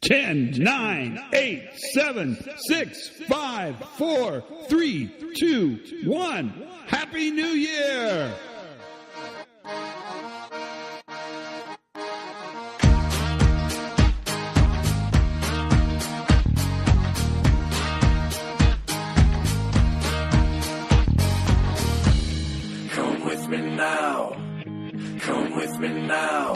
10, 9, 8, 7, 6, 5, 4, 3, 2, 1. Happy New Year! Come with me now. Come with me now.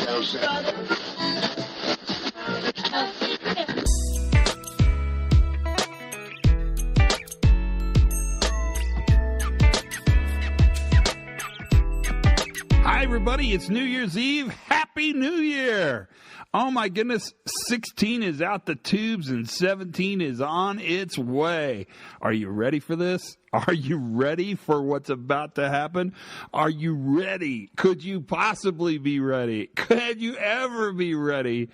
Hi, everybody. It's New Year's Eve. Happy New Year. Oh, my goodness. 16 is out the tubes and 17 is on its way. Are you ready for this? Are you ready for what's about to happen? Are you ready? Could you possibly be ready? Could you ever be ready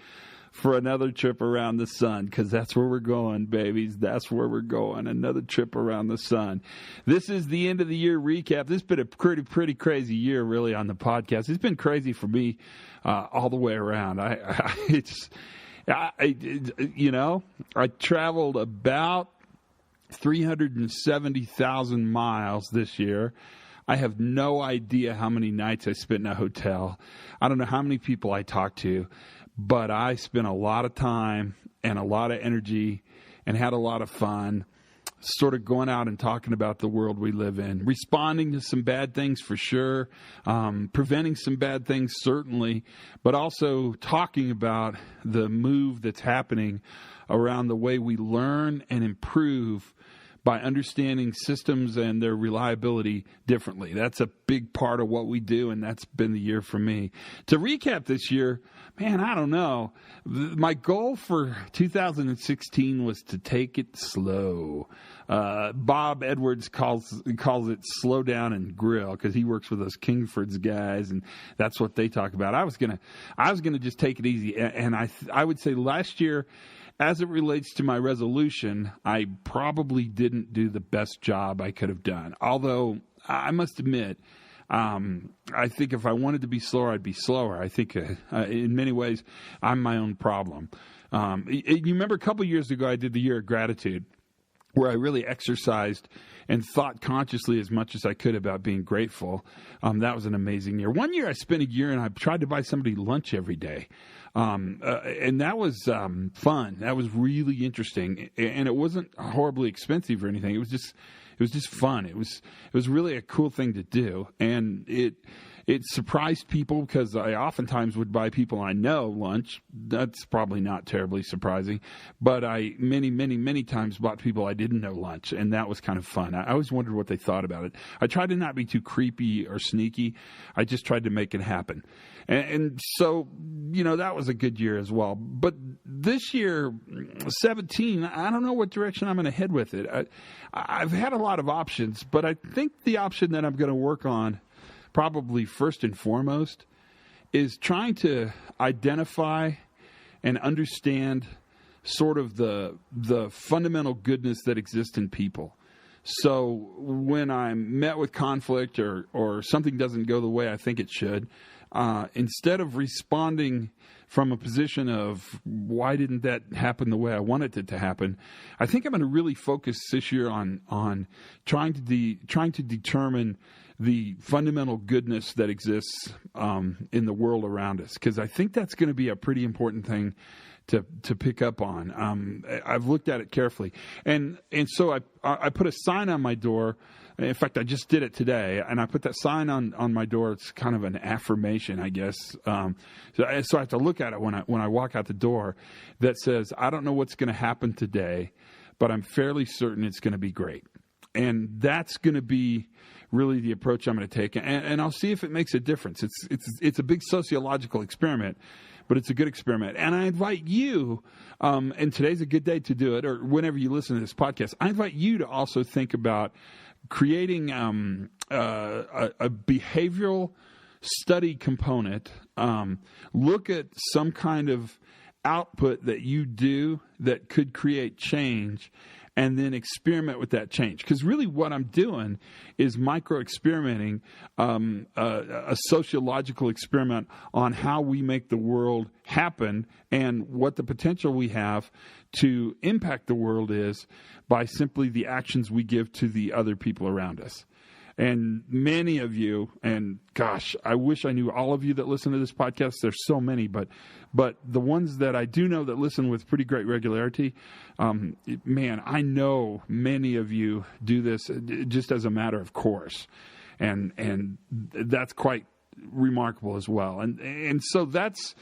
for another trip around the sun? Because that's where we're going, babies. That's where we're going. Another trip around the sun. This is the end of the year recap. This has been a pretty crazy year, really, on the podcast. It's been crazy for me all the way around. I traveled about 370,000 miles this year. I have no idea how many nights I spent in a hotel. I don't know how many people I talked to, but I spent a lot of time and a lot of energy and had a lot of fun sort of going out and talking about the world we live in, responding to some bad things for sure, preventing some bad things certainly, but also talking about the move that's happening around the way we learn and improve by understanding systems and their reliability differently. That's a big part of what we do, and that's been the year for me. To recap this year, man, I don't know. My goal for 2016 was to take it slow. Bob Edwards calls it slow down and grill because he works with those Kingford's guys, and that's what they talk about. I was gonna just take it easy, and I would say last year, as it relates to my resolution, I probably didn't do the best job I could have done. Although, I must admit, I think if I wanted to be slower, I'd be slower. I think in many ways, I'm my own problem. You remember a couple years ago, I did the Year of Gratitude, where I really exercised and thought consciously as much as I could about being grateful. That was an amazing year. One year I spent a year and I tried to buy somebody lunch every day. And that was fun. That was really interesting. And it wasn't horribly expensive or anything. It was just fun. It was really a cool thing to do. And it surprised people because I oftentimes would buy people I know lunch. That's probably not terribly surprising. But I many times bought people I didn't know lunch, and that was kind of fun. I always wondered what they thought about it. I tried to not be too creepy or sneaky. I just tried to make it happen. And so, that was a good year as well. But this year, 17, I don't know what direction I'm going to head with it. I've had a lot of options, but I think the option that I'm going to work on probably first and foremost is trying to identify and understand sort of the fundamental goodness that exists in people. So when I'm met with conflict or something doesn't go the way I think it should, instead of responding from a position of why didn't that happen the way I wanted it to happen, I think I'm going to really focus this year on trying to determine the fundamental goodness that exists in the world around us, because I think that's going to be a pretty important thing to pick up on. I've looked at it carefully, and so I put a sign on my door. In fact, I just did it today, and I put that sign on my door. It's kind of an affirmation, I guess. So I have to look at it when I walk out the door. That says, "I don't know what's going to happen today, but I'm fairly certain it's going to be great." And that's going to be really the approach I'm going to take, and I'll see if it makes a difference. It's a big sociological experiment, but it's a good experiment. And I invite you, and today's a good day to do it, or whenever you listen to this podcast, I invite you to also think about creating a behavioral study component. Look at some kind of output that you do that could create change, and then experiment with that change. Because really what I'm doing is micro-experimenting, a sociological experiment on how we make the world happen and what the potential we have to impact the world is by simply the actions we give to the other people around us. And many of you, and gosh, I wish I knew all of you that listen to this podcast. There's so many, but the ones that I do know that listen with pretty great regularity, man, I know many of you do this just as a matter of course, and that's quite remarkable as well. And so that's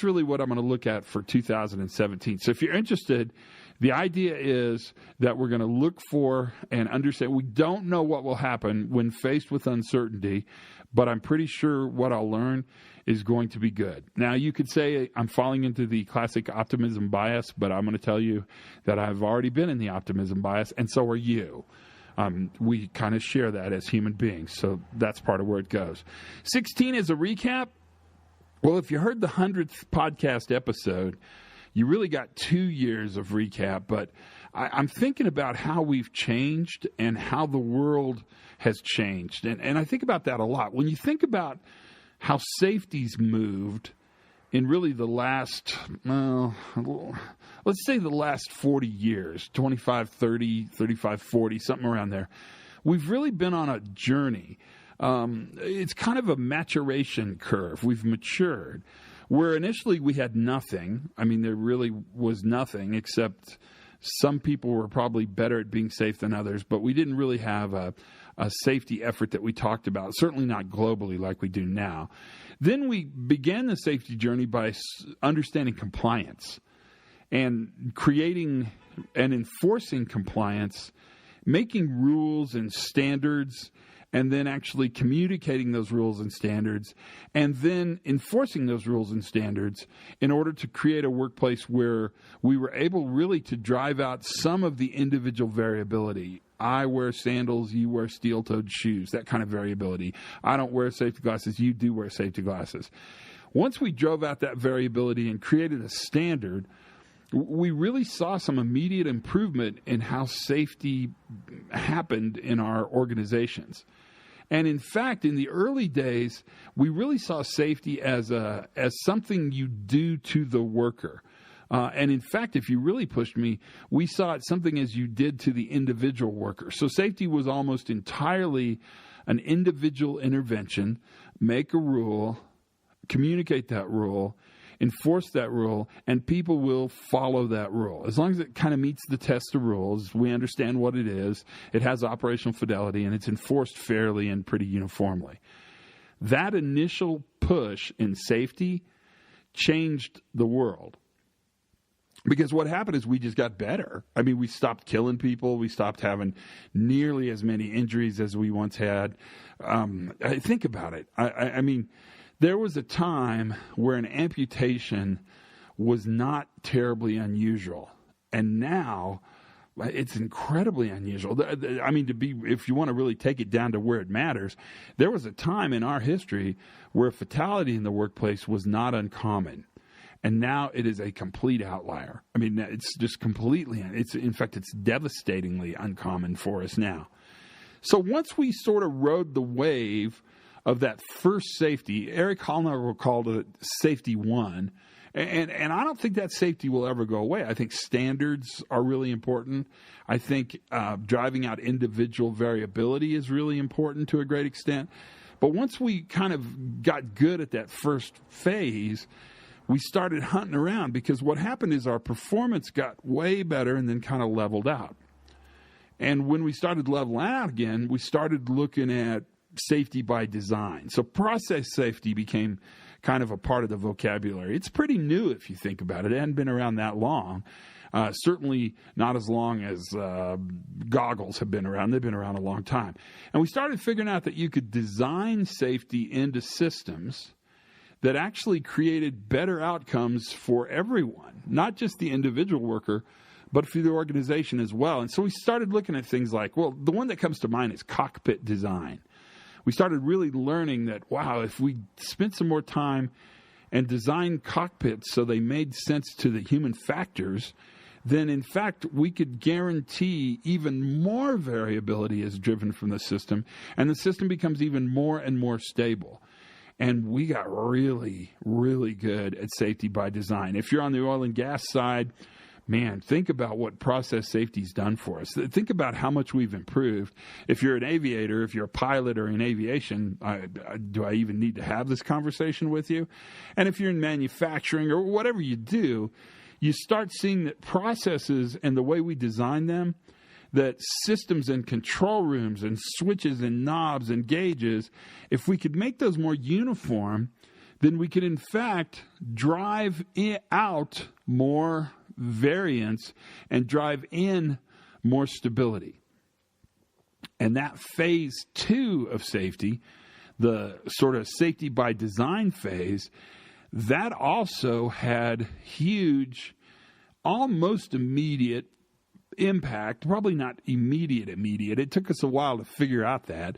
really what I'm going to look at for 2017. So if you're interested, the idea is that we're going to look for and understand. We don't know what will happen when faced with uncertainty, but I'm pretty sure what I'll learn is going to be good. Now, you could say I'm falling into the classic optimism bias, but I'm going to tell you that I've already been in the optimism bias, and so are you. We kind of share that as human beings, so that's part of where it goes. 16 is a recap. Well, if you heard the 100th podcast episode, you really got 2 years of recap, but I'm thinking about how we've changed and how the world has changed. And I think about that a lot. When you think about how safety's moved in really the last, let's say the last 40 years, 25, 30, 35, 40, something around there, we've really been on a journey. It's kind of a maturation curve. We've matured. Where initially we had nothing. I mean, there really was nothing, except some people were probably better at being safe than others, but we didn't really have a safety effort that we talked about, certainly not globally like we do now. Then we began the safety journey by understanding compliance and creating and enforcing compliance, making rules and standards, and then actually communicating those rules and standards, and then enforcing those rules and standards in order to create a workplace where we were able really to drive out some of the individual variability. I wear sandals, you wear steel-toed shoes, that kind of variability. I don't wear safety glasses, you do wear safety glasses. Once we drove out that variability and created a standard, we really saw some immediate improvement in how safety happened in our organizations. And in fact, in the early days, we really saw safety as something you do to the worker. And in fact, if you really pushed me, we saw it something as you did to the individual worker. So safety was almost entirely an individual intervention, make a rule, communicate that rule, enforce that rule, and people will follow that rule. As long as it kind of meets the test of rules, we understand what it is, it has operational fidelity, and it's enforced fairly and pretty uniformly. That initial push in safety changed the world. Because what happened is we just got better. I mean, we stopped killing people. We stopped having nearly as many injuries as we once had. Think about it. I mean, there was a time where an amputation was not terribly unusual, and now it's incredibly unusual. I mean, if you want to really take it down to where it matters, there was a time in our history where fatality in the workplace was not uncommon, and now it is a complete outlier. I mean, it's just completely. In fact, it's devastatingly uncommon for us now. So once we sort of rode the wave of that first safety, Eric Hollner called it safety one. And I don't think that safety will ever go away. I think standards are really important. I think driving out individual variability is really important to a great extent. But once we kind of got good at that first phase, we started hunting around, because what happened is our performance got way better and then kind of leveled out. And when we started leveling out again, we started looking at safety by design. So process safety became kind of a part of the vocabulary. It's pretty new if you think about it. It hadn't been around that long. Certainly not as long as goggles have been around. They've been around a long time. And we started figuring out that you could design safety into systems that actually created better outcomes for everyone, not just the individual worker, but for the organization as well. And so we started looking at things like, well, the one that comes to mind is cockpit design. We started really learning that, wow, if we spent some more time and designed cockpits so they made sense to the human factors, then in fact we could guarantee even more variability is driven from the system, and the system becomes even more and more stable. And we got really, really good at safety by design. If you're on the oil and gas side, man, think about what process safety's done for us. Think about how much we've improved. If you're an aviator, if you're a pilot or in aviation, do I even need to have this conversation with you? And if you're in manufacturing or whatever you do, you start seeing that processes and the way we design them, that systems and control rooms and switches and knobs and gauges, if we could make those more uniform, then we could in fact drive out more variance and drive in more stability. And that phase 2 of safety, the sort of safety by design phase, that also had huge, almost immediate impact. Probably not immediate. It took us a while to figure out that.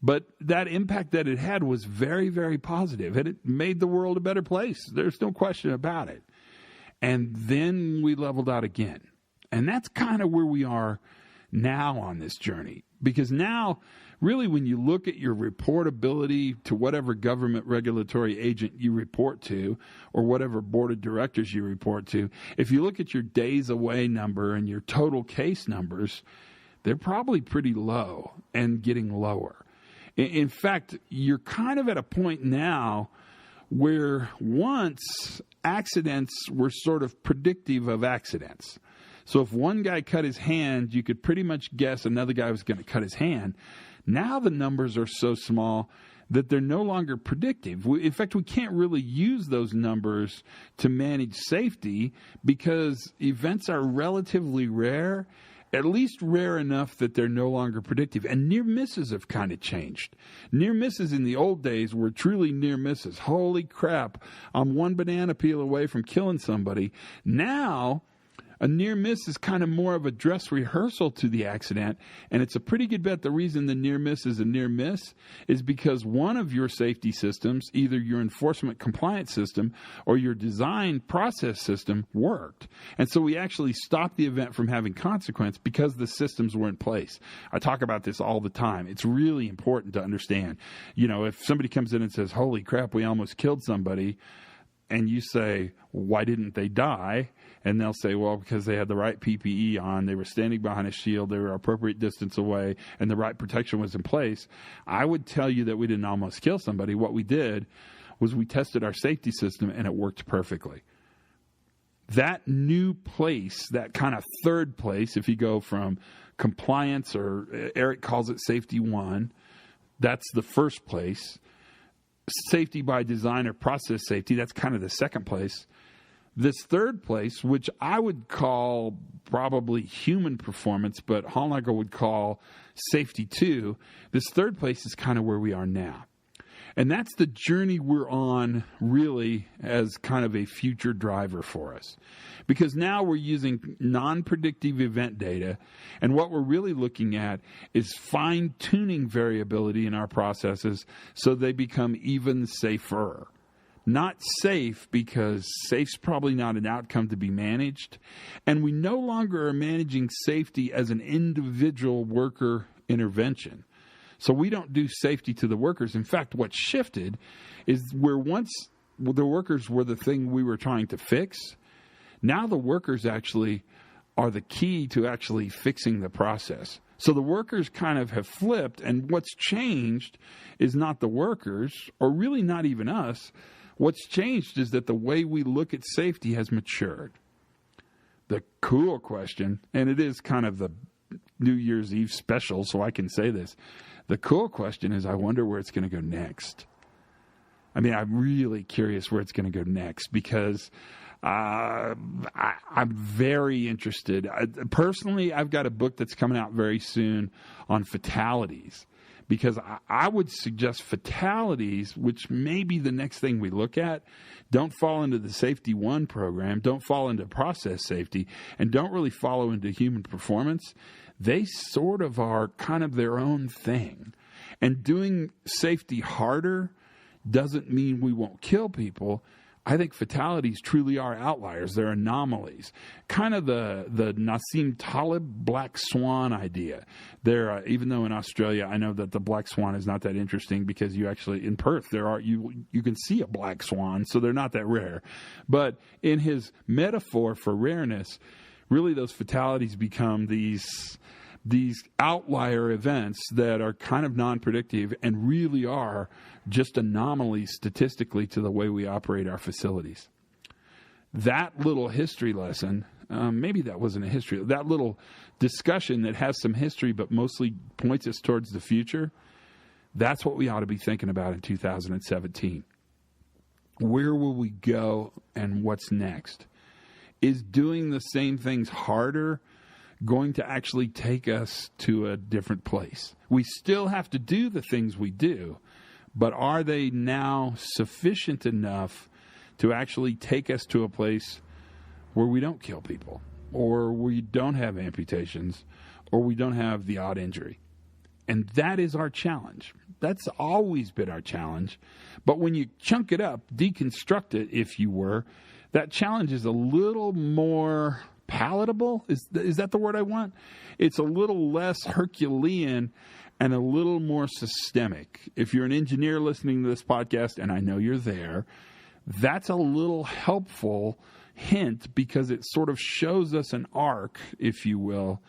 But that impact that it had was very, very positive, and it made the world a better place. There's no question about it. And then we leveled out again. And that's kind of where we are now on this journey. Because now, really, when you look at your reportability to whatever government regulatory agent you report to, or whatever board of directors you report to, if you look at your days away number and your total case numbers, they're probably pretty low and getting lower. In fact, you're kind of at a point now where once accidents were sort of predictive of accidents. So if one guy cut his hand, you could pretty much guess another guy was going to cut his hand. Now the numbers are so small that they're no longer predictive. In fact, we can't really use those numbers to manage safety because events are relatively rare, at least rare enough that they're no longer predictive. And near misses have kind of changed. Near misses in the old days were truly near misses. Holy crap, I'm one banana peel away from killing somebody. Now, a near miss is kind of more of a dress rehearsal to the accident, and it's a pretty good bet the reason the near miss is a near miss is because one of your safety systems, either your enforcement compliance system or your design process system, worked. And so we actually stopped the event from having consequence because the systems were in place. I talk about this all the time. It's really important to understand. You know, if somebody comes in and says, holy crap, we almost killed somebody, and you say, why didn't they die? And they'll say, well, because they had the right PPE on, they were standing behind a shield, they were appropriate distance away, and the right protection was in place. I would tell you that we didn't almost kill somebody. What we did was we tested our safety system, and it worked perfectly. That new place, that kind of third place, if you go from compliance, or Eric calls it safety 1, that's the first place. Safety by design or process safety, that's kind of the second place. This third place, which I would call probably human performance, but Hallnagle would call safety 2, this third place is kind of where we are now. And that's the journey we're on, really, as kind of a future driver for us. Because now we're using non-predictive event data, and what we're really looking at is fine-tuning variability in our processes so they become even safer. Not safe, because safe's probably not an outcome to be managed, and we no longer are managing safety as an individual worker intervention. So we don't do safety to the workers. In fact, what shifted is where once the workers were the thing we were trying to fix, now the workers actually are the key to actually fixing the process. So the workers kind of have flipped, and what's changed is not the workers, or really not even us. What's changed is that the way we look at safety has matured. The cool question, and it is kind of the New Year's Eve special, so I can say this. The cool question is, I wonder where it's going to go next. I mean, I'm really curious where it's going to go next because I'm very interested. Personally, I've got a book that's coming out very soon on fatalities because I would suggest fatalities, which may be the next thing we look at, don't fall into the Safety 1 program, don't fall into process safety, and don't really follow into human performance. They sort of are kind of their own thing. And doing safety harder doesn't mean we won't kill people. I think fatalities truly are outliers. They're anomalies. Kind of the Nassim Taleb black swan idea. There, even though in Australia I know that the black swan is not that interesting because you actually in Perth you can see a black swan, so they're not that rare. But in his metaphor for rareness, really those fatalities become these outlier events that are kind of non-predictive and really are just anomalies statistically to the way we operate our facilities. That little history lesson, maybe that wasn't a history, that little discussion that has some history but mostly points us towards the future, that's what we ought to be thinking about in 2017. Where will we go and what's next? Is doing the same things harder going to actually take us to a different place? We still have to do the things we do, but are they now sufficient enough to actually take us to a place where we don't kill people, or we don't have amputations, or we don't have the odd injury? And that is our challenge. That's always been our challenge. But when you chunk it up, deconstruct it, if you were, that challenge is a little more palatable. Is that the word I want? It's a little less Herculean and a little more systemic. If you're an engineer listening to this podcast, and I know you're there, that's a little helpful hint because it sort of shows us an arc, if you will,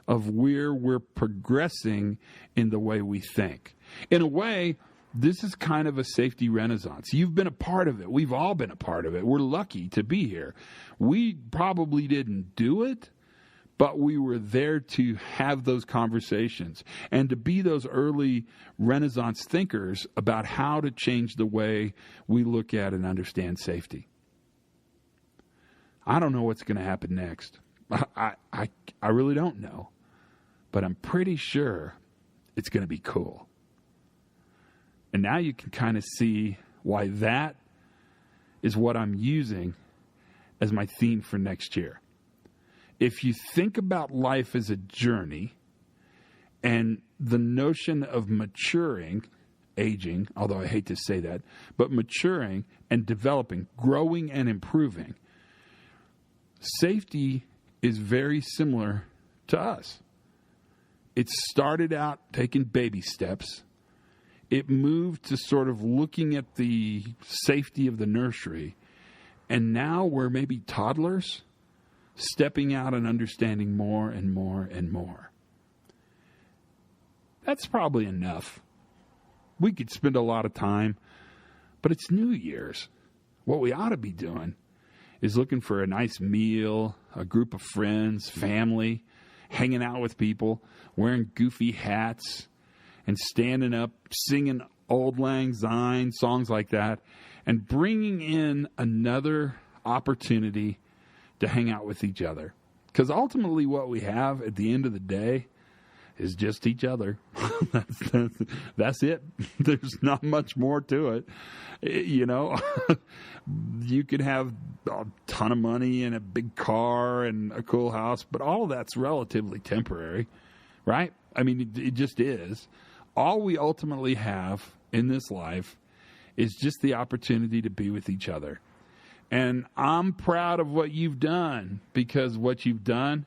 of where we're progressing in the way we think. In a way, this is kind of a safety renaissance. You've been a part of it. We've all been a part of it. We're lucky to be here. We probably didn't do it, but we were there to have those conversations and to be those early Renaissance thinkers about how to change the way we look at and understand safety. I don't know what's going to happen next. I really don't know, but I'm pretty sure it's going to be cool. And now you can kind of see why that is what I'm using as my theme for next year. If you think about life as a journey and the notion of maturing, aging, although I hate to say that, but maturing and developing, growing and improving, safety is very similar to us. It started out taking baby steps. It moved to sort of looking at the safety of the nursery. And now we're maybe toddlers stepping out and understanding more and more and more. That's probably enough. We could spend a lot of time, but it's New Year's. What we ought to be doing is looking for a nice meal, a group of friends, family, hanging out with people, wearing goofy hats, and standing up, singing Auld Lang Syne, songs like that, and bringing in another opportunity to hang out with each other. Because ultimately what we have at the end of the day is just each other. That's it. There's not much more to it. You know, you could have a ton of money and a big car and a cool house, but all of that's relatively temporary, right? I mean, it just is. All we ultimately have in this life is just the opportunity to be with each other. And I'm proud of what you've done, because what you've done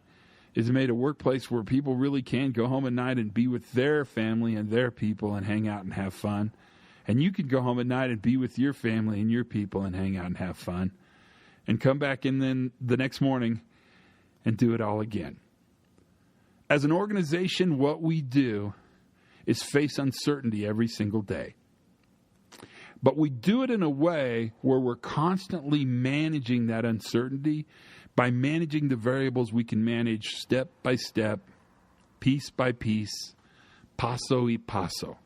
is made a workplace where people really can go home at night and be with their family and their people and hang out and have fun. And you can go home at night and be with your family and your people and hang out and have fun. And come back in then the next morning and do it all again. As an organization, what we do is face uncertainty every single day. But we do it in a way where we're constantly managing that uncertainty by managing the variables we can manage step by step, piece by piece, paso y paso.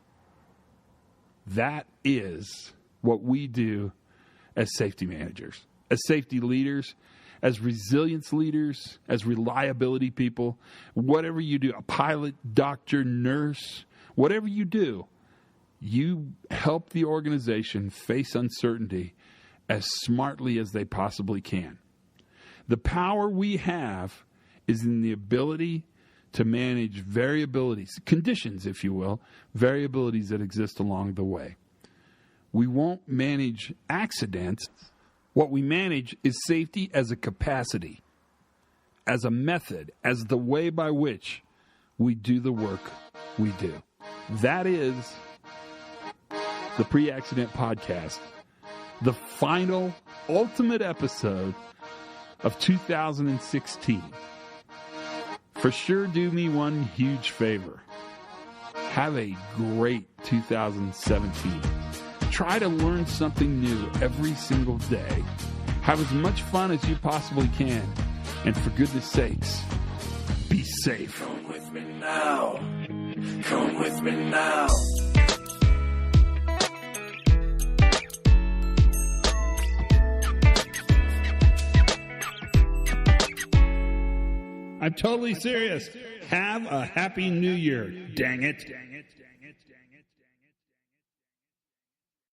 That is what we do as safety managers, as safety leaders, as resilience leaders, as reliability people. Whatever you do, a pilot, doctor, nurse, whatever you do, you help the organization face uncertainty as smartly as they possibly can. The power we have is in the ability to manage variabilities, conditions, if you will, variabilities that exist along the way. We won't manage accidents, What we manage is safety as a capacity, as a method, as the way by which we do the work we do. That is the Pre-Accident Podcast, the final, ultimate episode of 2016. For sure, do me one huge favor. Have a great 2017. Try to learn something new every single day. Have as much fun as you possibly can. And for goodness sakes, be safe. Come with me now. Come with me now. I'm totally serious. Have a happy new year, dang it.